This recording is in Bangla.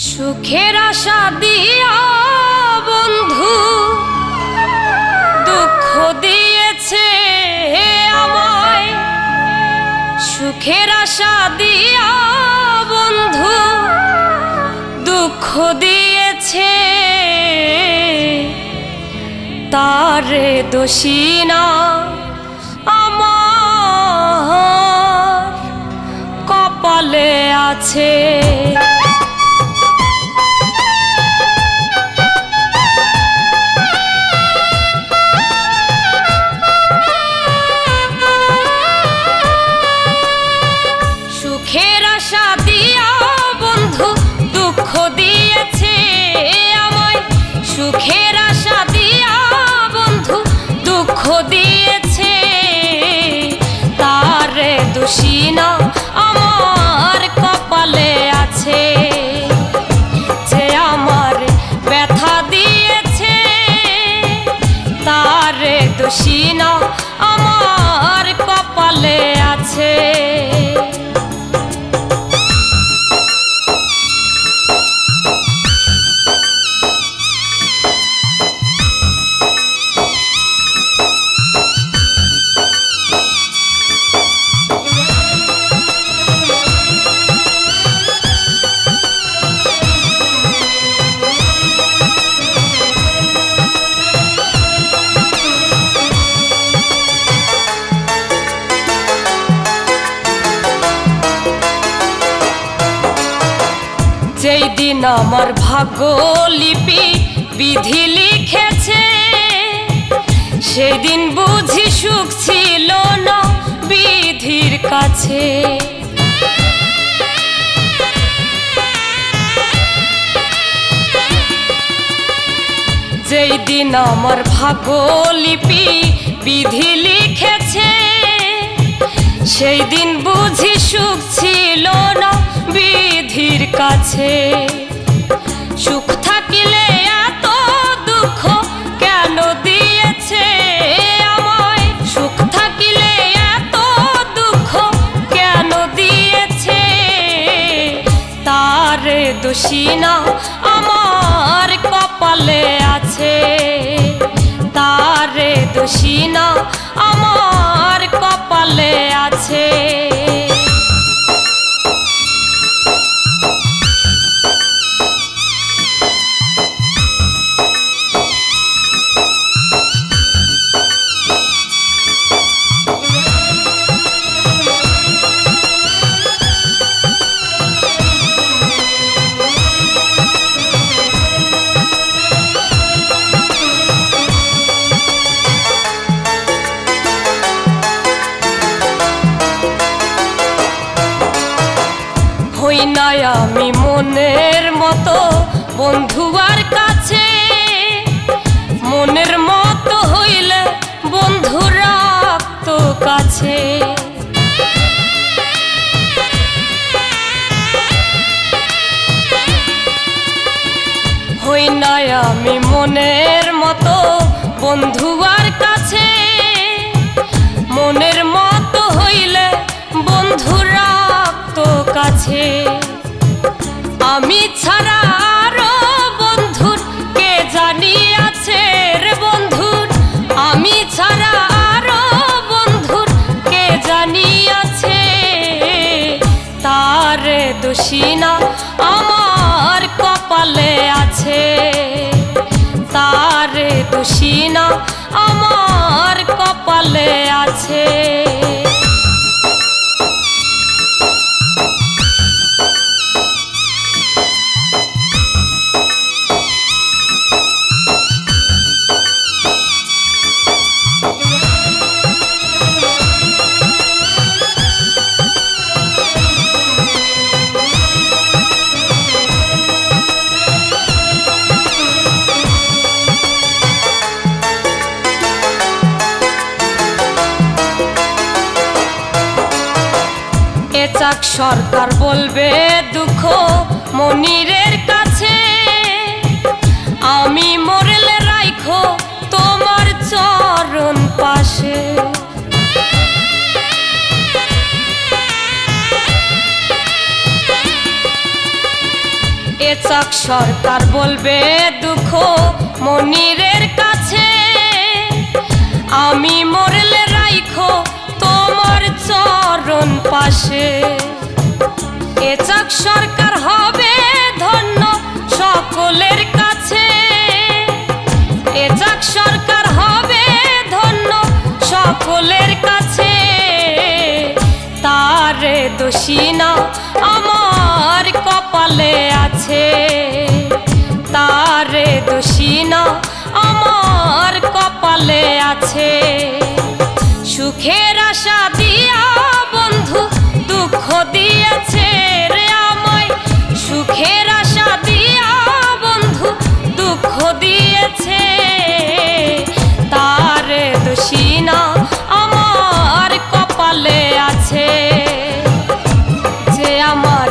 সুখের আশা দিয়া বন্ধু দুঃখ দিয়েছে আমায়। সুখের আশা দিয়া বন্ধু দুঃখ দিয়েছে, তারে দোষী না আমার কপালে আছে। সুখের আশা দিয়া বন্ধু দুঃখ দিয়েছে আমায়। সুখের আশা দিয়া বন্ধু দুঃখ দিয়েছে, তারে দোষী না আমার কপালে আছে। যে আমার ব্যথা দিয়েছে তারে দোষী না আমার কপালে আছে। যেই দিন আমার ভাগ্য লিপি বিধি লিখেছে, সেই দিন বুঝি সুখ ছিল না বিধির কাছে। যেই দিন আমার ভাগ্য লিপি বিধি লিখেছে, সেই দিন বুঝি সুখ ছিল না বিধির কাছে। সুখ থাকিলে এত দুঃখ কেন দিয়েছে আমায়? সুখ থাকিলে এত দুঃখ কেন দিয়েছে? তারে দোষী না আমার কপালে আছে। তারে দোষী না আমার কপালে আছে। হই না আমি মনের মতো বন্ধুয়ার কাছে, মনের মতো হইলে বন্ধু রাখতো কাছে। হই না আমি মনের মতো বন্ধুয়ার কাছে, মনের মতো হইলে বন্ধু রাখতো কাছে। আমি ছাড়া আরো বন্ধুর কে জানি আছে রে বন্ধুর, আমি ছাড়া আরো বন্ধুর কে জানি আছে। তারে দোষী না আমার কপালে আছে। তারে দোষী না আমার কপালে আছে। চাক সরকার বলবে দুঃখ মনিরের কাছে, আমি মরলে রাইখো তোমার চরণ পাশে। এচাক সরকার বলবে দুঃখ মনিরের কাছে, আমি মরলে রাইখো তোমার চরণ পাশে। এচাক সরকার হবে ধন্য সকলের কাছে, এচাক সরকার হবে ধন্য সকলের কাছে। তারে দোষী না আমার কপালে আছে, তারে দোষী না আমার কপালে আছে। সুখের আশা দিয়া বন্ধু দুঃখ দিয়েছে রে আমায়, সুখের আশা দিয়া বন্ধু দুঃখ দিয়েছে। তারে দোষী না আমার কপালে আছে, যে আমার